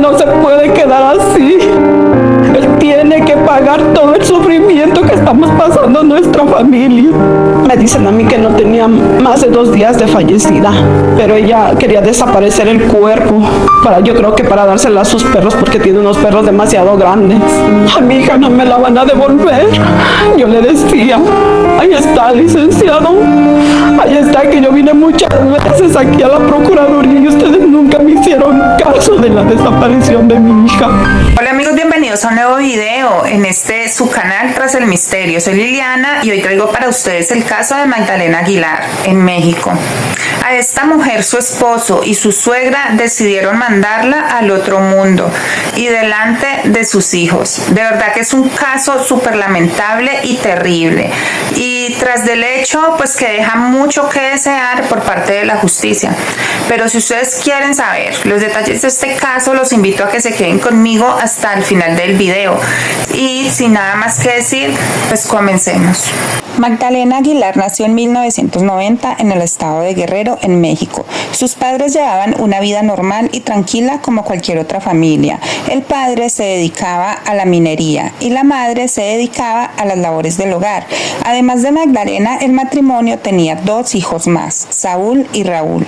no se puede quedar así. Él tiene que pagar todo el sufrimiento que estamos pasando en nuestra familia. Me dicen a mí que no tenía más de 2 días de fallecida, pero ella quería desaparecer el cuerpo, yo creo que para dársela a sus perros, porque tiene unos perros demasiado grandes. A mi hija no me la van a devolver. Yo le decía, ahí está, licenciado, ahí está, que yo vine muchas veces aquí a la Procuraduría y ustedes nunca me hicieron caso de la desaparición de mi hija. Hola amigos, bienvenidos a un nuevo video en su canal Tras el Misterio. Soy Liliana y hoy traigo para ustedes el caso de Magdalena Aguilar en México. A esta mujer, su esposo y su suegra decidieron mandarla al otro mundo y delante de sus hijos. De verdad que es un caso súper lamentable y terrible, y tras del hecho pues que deja mucho que desear por parte de la justicia. Pero si ustedes quieren saber los detalles de este caso, los invito a que se queden conmigo hasta el final del video. Y sin nada más que decir, pues comencemos. Magdalena Aguilar nació en 1990 en el estado de Guerrero, en México. Sus padres llevaban una vida normal y tranquila como cualquier otra familia. El padre se dedicaba a la minería y la madre se dedicaba a las labores del hogar. Además de Magdalena, el matrimonio tenía 2 hijos más, Saúl y Raúl.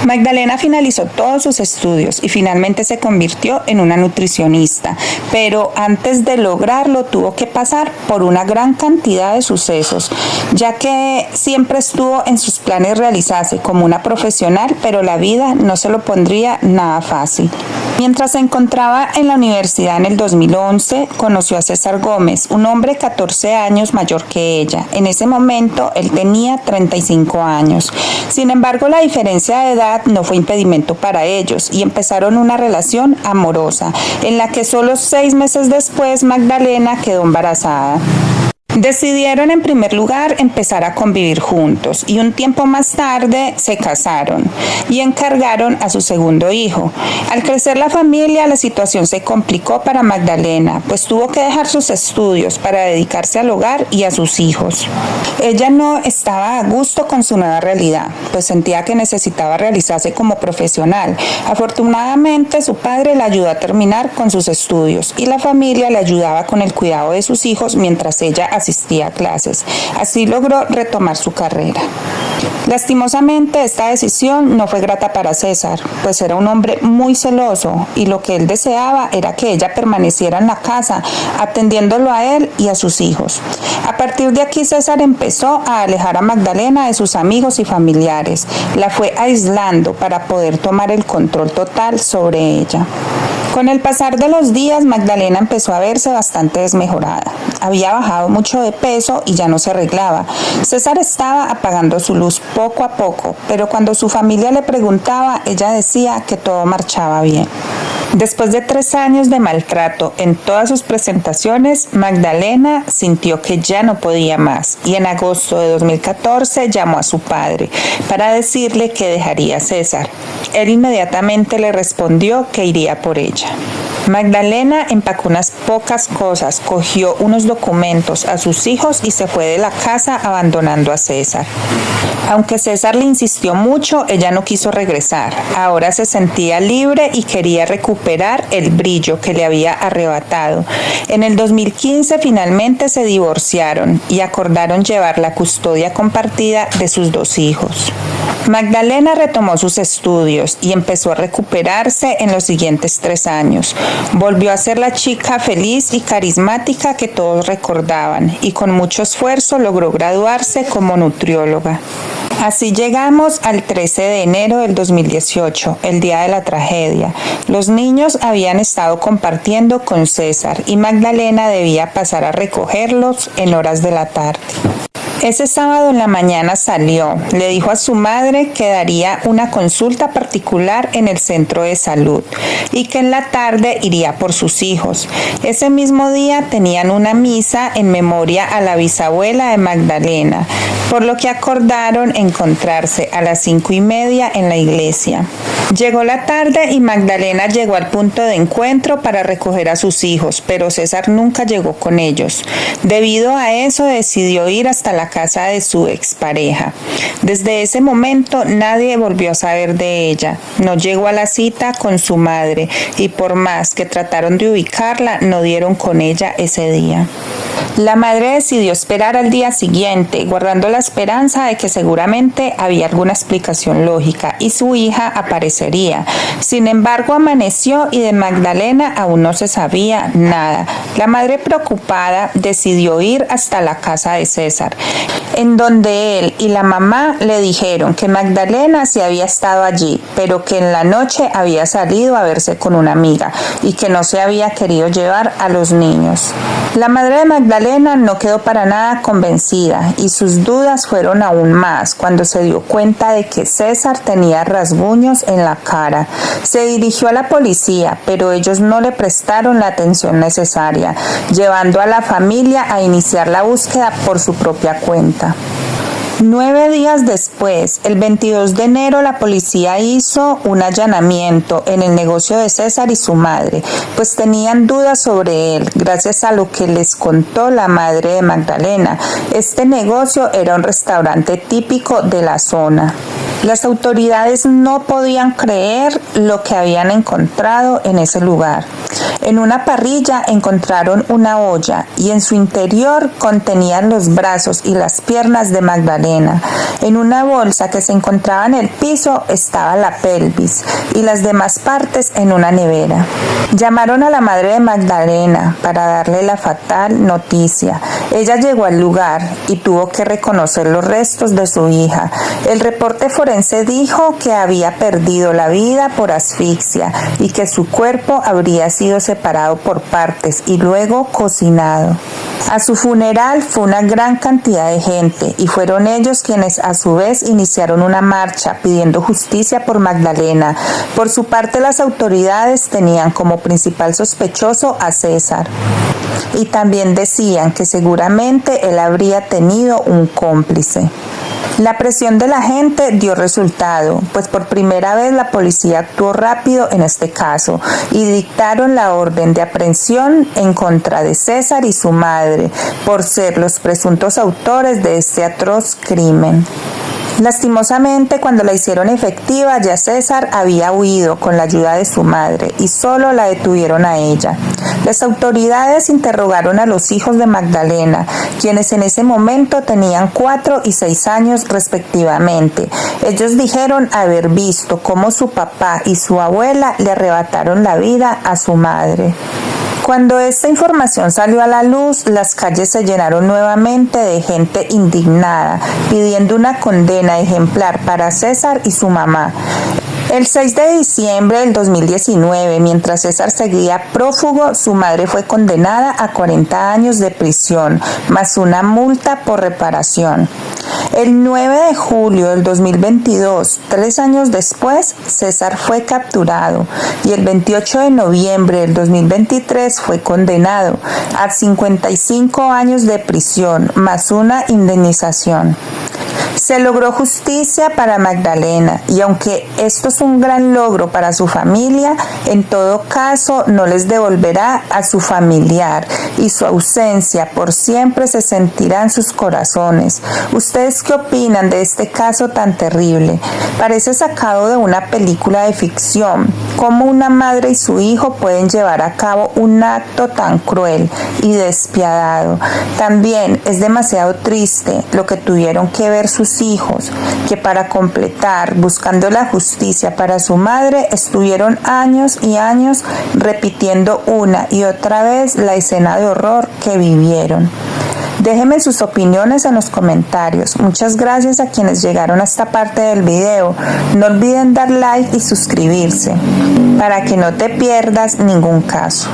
Magdalena finalizó todos sus estudios y finalmente se convirtió en una nutricionista, pero antes de lograrlo tuvo que pasar por una gran cantidad de sucesos, ya que siempre estuvo en sus planes realizarse como una profesional, pero la vida no se lo pondría nada fácil. Mientras se encontraba en la universidad en el 2011, conoció a César Gómez, un hombre 14 años mayor que ella. En ese momento, él tenía 35 años. Sin embargo, la diferencia de edad no fue impedimento para ellos y empezaron una relación amorosa, en la que solo 6 meses después Magdalena quedó embarazada. Decidieron en primer lugar empezar a convivir juntos y un tiempo más tarde se casaron y encargaron a su segundo hijo. Al crecer la familia, la situación se complicó para Magdalena, pues tuvo que dejar sus estudios para dedicarse al hogar y a sus hijos. Ella no estaba a gusto con su nueva realidad, pues sentía que necesitaba realizarse como profesional. Afortunadamente, su padre la ayudó a terminar con sus estudios y la familia le ayudaba con el cuidado de sus hijos mientras ella asistía a clases. Así logró retomar su carrera. Lastimosamente, esta decisión no fue grata para César, pues era un hombre muy celoso y lo que él deseaba era que ella permaneciera en la casa, atendiéndolo a él y a sus hijos. A partir de aquí, César empezó a alejar a Magdalena de sus amigos y familiares. La fue aislando para poder tomar el control total sobre ella. Con el pasar de los días, Magdalena empezó a verse bastante desmejorada. Había bajado mucho de peso y ya no se arreglaba. César estaba apagando su luz poco a poco, pero cuando su familia le preguntaba, ella decía que todo marchaba bien. Después de 3 años de maltrato en todas sus presentaciones, Magdalena sintió que ya no podía más y en agosto de 2014 llamó a su padre para decirle que dejaría a César. Él inmediatamente le respondió que iría por ella. Magdalena empacó unas pocas cosas, cogió unos documentos, a sus hijos y se fue de la casa abandonando a César. Aunque César le insistió mucho, ella no quiso regresar. Ahora se sentía libre y quería recuperar el brillo que le había arrebatado. En el 2015 finalmente se divorciaron y acordaron llevar la custodia compartida de sus 2 hijos. Magdalena retomó sus estudios y empezó a recuperarse en los siguientes 3 años. Volvió a ser la chica feliz y carismática que todos recordaban y con mucho esfuerzo logró graduarse como nutrióloga. Así llegamos al 13 de enero del 2018, el día de la tragedia. Los niños habían estado compartiendo con César y Magdalena debía pasar a recogerlos en horas de la tarde. Ese sábado en la mañana salió, le dijo a su madre que daría una consulta particular en el centro de salud y que en la tarde iría por sus hijos. Ese mismo día tenían una misa en memoria a la bisabuela de Magdalena, por lo que acordaron encontrarse a las 5:30 en la iglesia. Llegó la tarde y Magdalena llegó al punto de encuentro para recoger a sus hijos, pero César nunca llegó con ellos. Debido a eso decidió ir hasta la la casa de su expareja. Desde ese momento nadie volvió a saber de ella. No llegó a la cita con su madre y por más que trataron de ubicarla, no dieron con ella ese día. La madre decidió esperar al día siguiente, guardando la esperanza de que seguramente había alguna explicación lógica y su hija aparecería. Sin embargo, amaneció y de Magdalena aún no se sabía nada. La madre, preocupada, decidió ir hasta la casa de César, en donde él y la mamá le dijeron que Magdalena sí había estado allí, pero que en la noche había salido a verse con una amiga y que no se había querido llevar a los niños. La madre de Magdalena no quedó para nada convencida y sus dudas fueron aún más cuando se dio cuenta de que César tenía rasguños en la cara. Se dirigió a la policía, pero ellos no le prestaron la atención necesaria, llevando a la familia a iniciar la búsqueda por su propia cuenta. 9 días después, el 22 de enero, la policía hizo un allanamiento en el negocio de César y su madre, pues tenían dudas sobre él, gracias a lo que les contó la madre de Magdalena. Este negocio era un restaurante típico de la zona. Las autoridades no podían creer lo que habían encontrado en ese lugar. En una parrilla encontraron una olla y en su interior contenían los brazos y las piernas de Magdalena. En una bolsa que se encontraba en el piso estaba la pelvis y las demás partes en una nevera. Llamaron a la madre de Magdalena para darle la fatal noticia. Ella llegó al lugar y tuvo que reconocer los restos de su hija. El reporte forense dijo que había perdido la vida por asfixia y que su cuerpo habría sido separado por partes y luego cocinado. A su funeral fue una gran cantidad de gente y fueron ellos quienes a su vez iniciaron una marcha pidiendo justicia por Magdalena. Por su parte, las autoridades tenían como principal sospechoso a César y también decían que seguramente él habría tenido un cómplice. La presión de la gente dio resultado, pues por primera vez la policía actuó rápido en este caso y dictaron la orden de aprehensión en contra de César y su madre por ser los presuntos autores de este atroz crimen. Lastimosamente, cuando la hicieron efectiva, ya César había huido con la ayuda de su madre y solo la detuvieron a ella. Las autoridades interrogaron a los hijos de Magdalena, quienes en ese momento tenían 4 y 6 años respectivamente. Ellos dijeron haber visto cómo su papá y su abuela le arrebataron la vida a su madre. Cuando esta información salió a la luz, las calles se llenaron nuevamente de gente indignada, pidiendo una condena ejemplar para César y su mamá. El 6 de diciembre del 2019, mientras César seguía prófugo, su madre fue condenada a 40 años de prisión, más una multa por reparación. El 9 de julio del 2022, 3 años después, César fue capturado y el 28 de noviembre del 2023 fue condenado a 55 años de prisión, más una indemnización. Se logró justicia para Magdalena y aunque esto es un gran logro para su familia, en todo caso no les devolverá a su familiar y su ausencia por siempre se sentirá en sus corazones. ¿Ustedes qué opinan de este caso tan terrible? Parece sacado de una película de ficción. ¿Cómo una madre y su hijo pueden llevar a cabo un acto tan cruel y despiadado? También es demasiado triste lo que tuvieron que ver sus hijos, que para completar, buscando la justicia para su madre, estuvieron años y años repitiendo una y otra vez la escena de horror que vivieron. Déjenme sus opiniones en los comentarios. Muchas gracias a quienes llegaron a esta parte del video. No olviden dar like y suscribirse para que no te pierdas ningún caso.